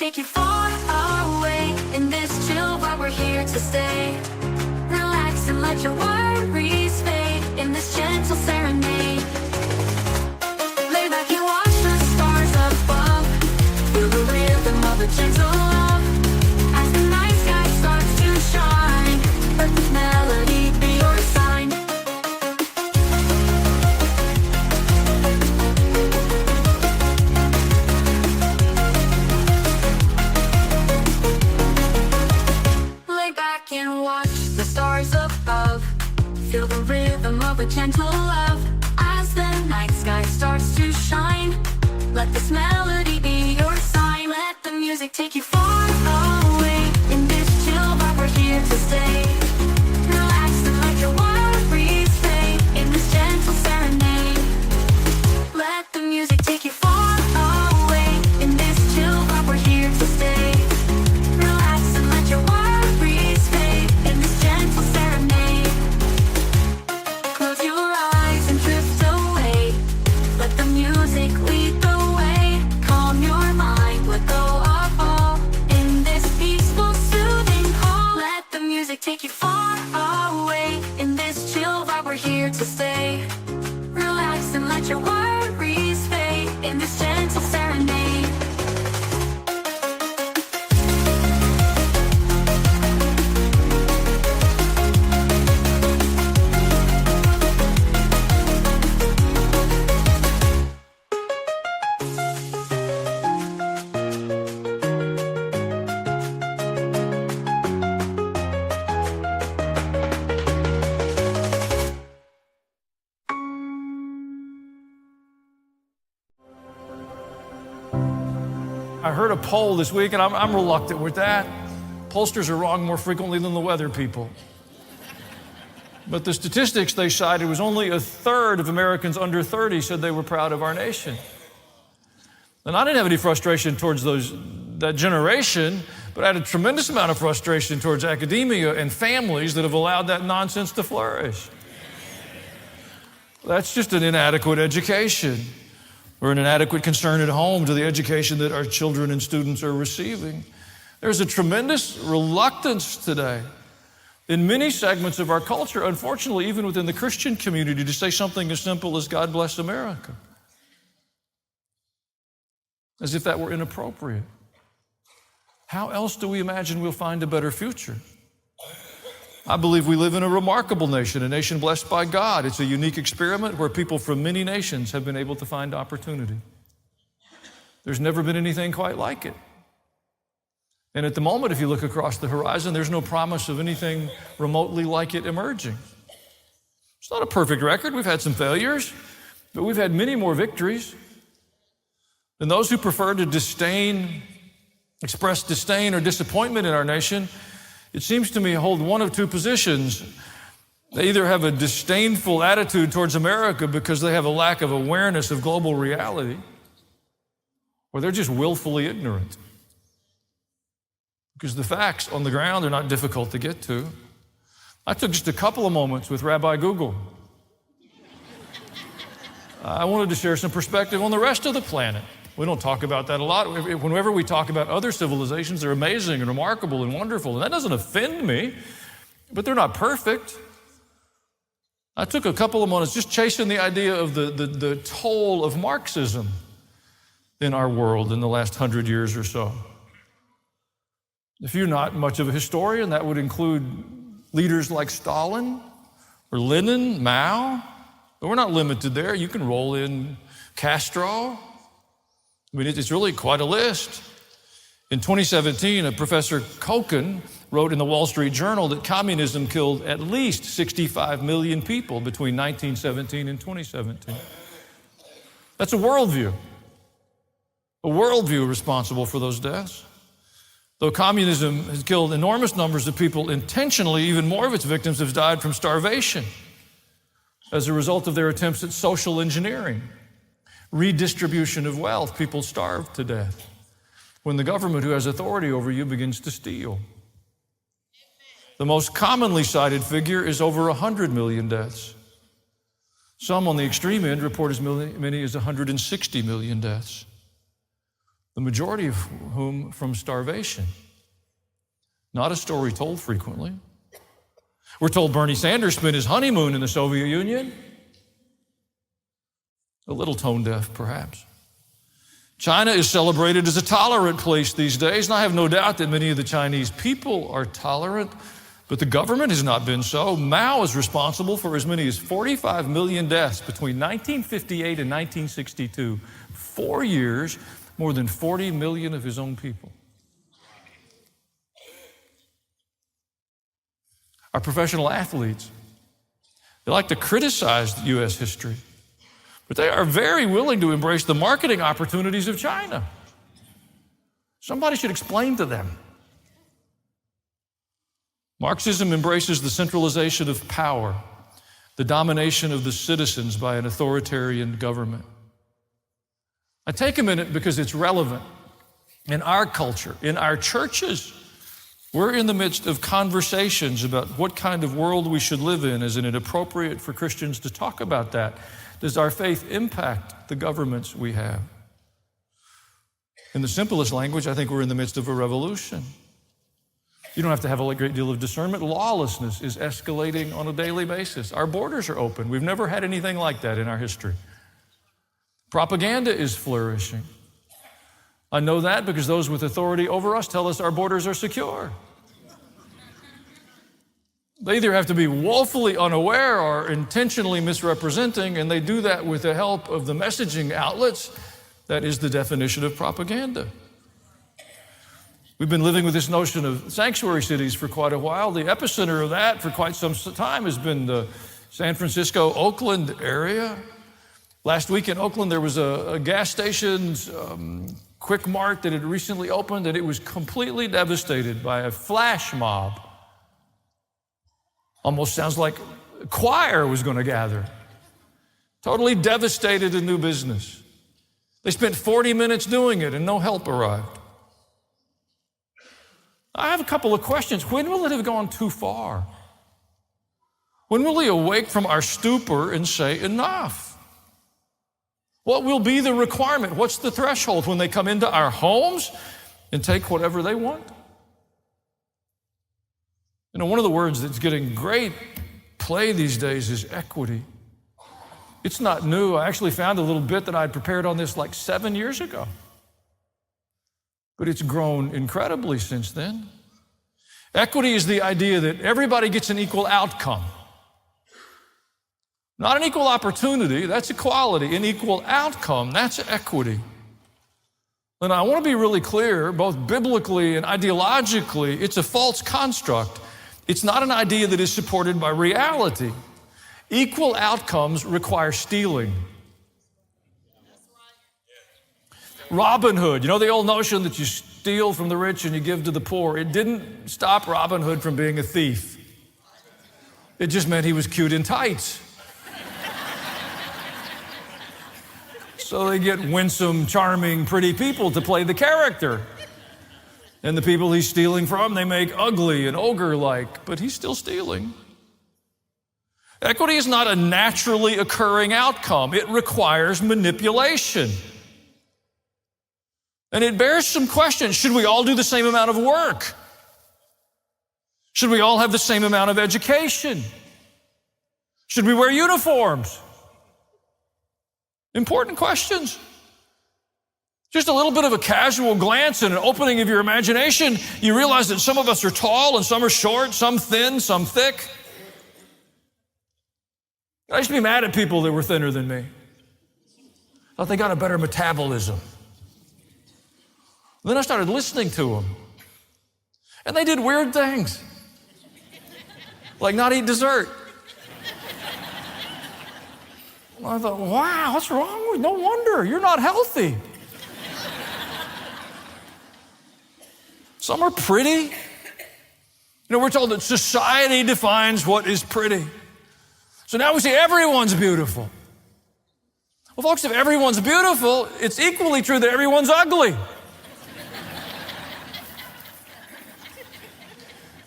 take you far away. In this chill vibe, we're here to stay. Relax and let your worries fade in this gentle serenade. Lay back and watch the stars above. Feel the rhythm of a gentle love. As the night sky starts to shine, let this melody be your sign. Lay back and watch the stars above. Feel the rhythm of a gentle love. As the night sky starts to shine, let this melody be your sign. Let the music take you far away. In this chill vibe, we're here to stay. Relax and let your worries fade in this gentle serenade. Let the music take you far away. In this chill vibe, we're here to stay. Relax and let your worries fade in this gentle serenade. Close your eyes and drift away. Let the music lead the way. Calm your mind, let go of all. In this peaceful, soothing call, let the music take you far away. In this chill vibe, we're here to stay. Relax and let your worries fade in this gentle serenade. I heard a poll this week, and I'm reluctant with that. Pollsters are wrong more frequently than the weather people. But the statistics they cited was only a third of Americans under 30 said they were proud of our nation. And I didn't have any frustration towards that generation, but I had a tremendous amount of frustration towards academia and families that have allowed that nonsense to flourish. That's just an inadequate education, or an inadequate concern at home to the education that our children and students are receiving. There's a tremendous reluctance today in many segments of our culture, unfortunately, even within the Christian community, to say something as simple as God bless America, as if that were inappropriate. How else do we imagine we'll find a better future? I believe we live in a remarkable nation, a nation blessed by God. It's a unique experiment where people from many nations have been able to find opportunity. There's never been anything quite like it. And at the moment, if you look across the horizon, there's no promise of anything remotely like it emerging. It's not a perfect record. We've had some failures, but we've had many more victories. And those who prefer to express disdain or disappointment in our nation, it seems to me, hold one of two positions. They either have a disdainful attitude towards America because they have a lack of awareness of global reality, or they're just willfully ignorant. Because the facts on the ground are not difficult to get to. I took just a couple of moments with Rabbi Google. I wanted to share some perspective on the rest of the planet. We don't talk about that a lot. Whenever we talk about other civilizations, they're amazing and remarkable and wonderful, and that doesn't offend me, but they're not perfect. I took a couple of moments just chasing the idea of the toll of Marxism in our world in the last 100 years or so. If you're not much of a historian, that would include leaders like Stalin or Lenin, Mao, but we're not limited there. You can roll in Castro. I mean, it's really quite a list. In 2017, a Professor Kochen wrote in the Wall Street Journal that communism killed at least 65 million people between 1917 and 2017. That's a worldview responsible for those deaths. Though communism has killed enormous numbers of people intentionally, even more of its victims have died from starvation as a result of their attempts at social engineering. Redistribution of wealth. People starve to death when the government who has authority over you begins to steal. The most commonly cited figure is over 100 million deaths. Some on the extreme end report as many as 160 million deaths. the majority of whom from starvation. Not a story told frequently. We're told Bernie Sanders spent his honeymoon in the Soviet Union. A little tone deaf, perhaps. China is celebrated as a tolerant place these days, and I have no doubt that many of the Chinese people are tolerant, but the government has not been so. Mao is responsible for as many as 45 million deaths between 1958 and 1962. 4 years, more than 40 million of his own people. Our professional athletes, they like to criticize U.S. history, but they are very willing to embrace the marketing opportunities of China. Somebody should explain to them. Marxism embraces the centralization of power, the domination of the citizens by an authoritarian government. I take a minute because it's relevant. In our culture, in our churches, we're in the midst of conversations about what kind of world we should live in. Is it appropriate for Christians to talk about that? Does our faith impact the governments we have? In the simplest language, I think we're in the midst of a revolution. You don't have to have a great deal of discernment. Lawlessness is escalating on a daily basis. Our borders are open. We've never had anything like that in our history. Propaganda is flourishing. I know that because those with authority over us tell us our borders are secure. They either have to be woefully unaware or intentionally misrepresenting, and they do that with the help of the messaging outlets. That is the definition of propaganda. We've been living with this notion of sanctuary cities for quite a while. The epicenter of that for quite some time has been the San Francisco, Oakland area. Last week in Oakland, there was a gas station's Quick Mart that had recently opened, and it was completely devastated by a flash mob. Almost sounds like a choir was going to gather. Totally devastated a new business. They spent 40 minutes doing it, and no help arrived. I have a couple of questions. When will it have gone too far? When will we awake from our stupor and say, enough? What will be the requirement? What's the threshold when they come into our homes and take whatever they want? You know, one of the words that's getting great play these days is equity. It's not new. I actually found a little bit that I'd prepared on this like 7 years ago. But it's grown incredibly since then. Equity is the idea that everybody gets an equal outcome. Not an equal opportunity, that's equality. An equal outcome, that's equity. And I want to be really clear, both biblically and ideologically, it's a false construct. It's not an idea that is supported by reality. Equal outcomes require stealing. Robin Hood, you know the old notion that you steal from the rich and you give to the poor? It didn't stop Robin Hood from being a thief. It just meant he was cute in tights. So they get winsome, charming, pretty people to play the character. And the people he's stealing from, they make ugly and ogre-like, but he's still stealing. Equity is not a naturally occurring outcome. It requires manipulation. And it bears some questions. Should we all do the same amount of work? Should we all have the same amount of education? Should we wear uniforms? Important questions. Just a little bit of a casual glance and an opening of your imagination, you realize that some of us are tall and some are short, some thin, some thick. I used to be mad at people that were thinner than me. Thought they got a better metabolism. Then I started listening to them. And they did weird things. Like not eat dessert. I thought, wow, what's wrong with you? No wonder, you're not healthy. Some are pretty. You know, we're told that society defines what is pretty. So now we say everyone's beautiful. Well, folks, if everyone's beautiful, it's equally true that everyone's ugly.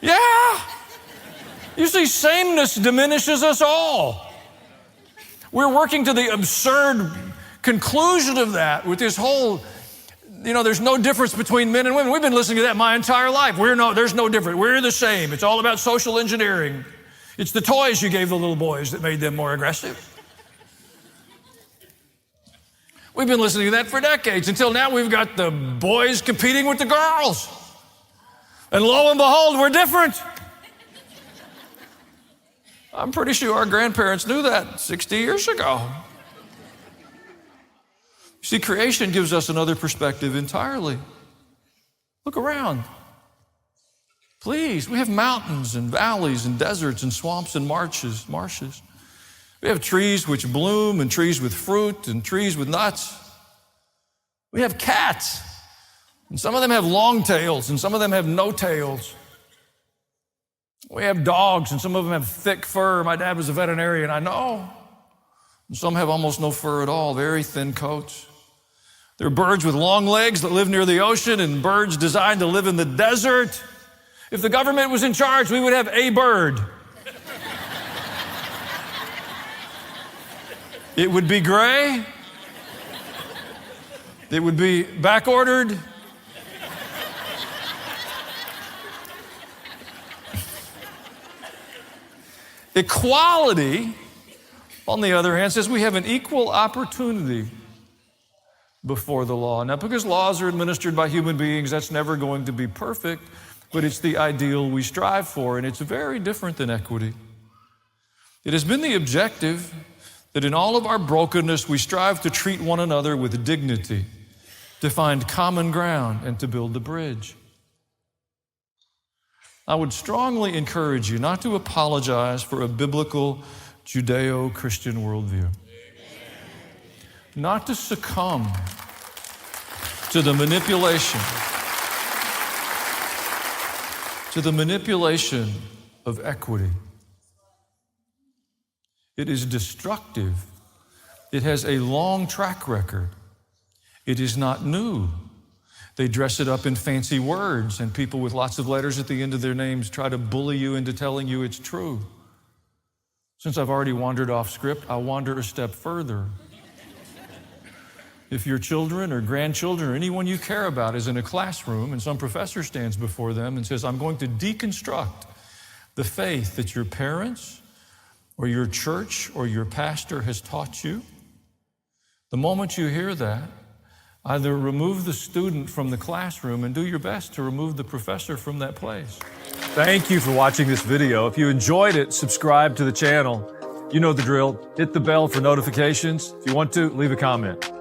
Yeah. You see, sameness diminishes us all. We're working to the absurd conclusion of that with this whole there's no difference between men and women. We've been listening to that my entire life. There's no difference. We're the same. It's all about social engineering. It's the toys you gave the little boys that made them more aggressive. We've been listening to that for decades, until now we've got the boys competing with the girls. And lo and behold, we're different. I'm pretty sure our grandparents knew that 60 years ago. See, creation gives us another perspective entirely. Look around. Please, we have mountains and valleys and deserts and swamps and marshes. We have trees which bloom and trees with fruit and trees with nuts. We have cats, and some of them have long tails and some of them have no tails. We have dogs, and some of them have thick fur. My dad was a veterinarian, I know. And some have almost no fur at all, very thin coats. There are birds with long legs that live near the ocean and birds designed to live in the desert. If the government was in charge, we would have a bird. It would be gray. It would be back-ordered. Equality, on the other hand, says we have an equal opportunity before the law. Now, because laws are administered by human beings, that's never going to be perfect, but it's the ideal we strive for, and it's very different than equity. It has been the objective that in all of our brokenness, we strive to treat one another with dignity, to find common ground, and to build the bridge. I would strongly encourage you not to apologize for a biblical Judeo-Christian worldview. Not to succumb to the manipulation of equity. It is destructive. It has a long track record. It is not new. They dress it up in fancy words, and people with lots of letters at the end of their names try to bully you into telling you it's true. Since I've already wandered off script, I'll wander a step further. If your children or grandchildren or anyone you care about is in a classroom and some professor stands before them and says, I'm going to deconstruct the faith that your parents or your church or your pastor has taught you, the moment you hear that, either remove the student from the classroom and do your best to remove the professor from that place. Thank you for watching this video. If you enjoyed it, subscribe to the channel. You know the drill. Hit the bell for notifications. If you want to, leave a comment.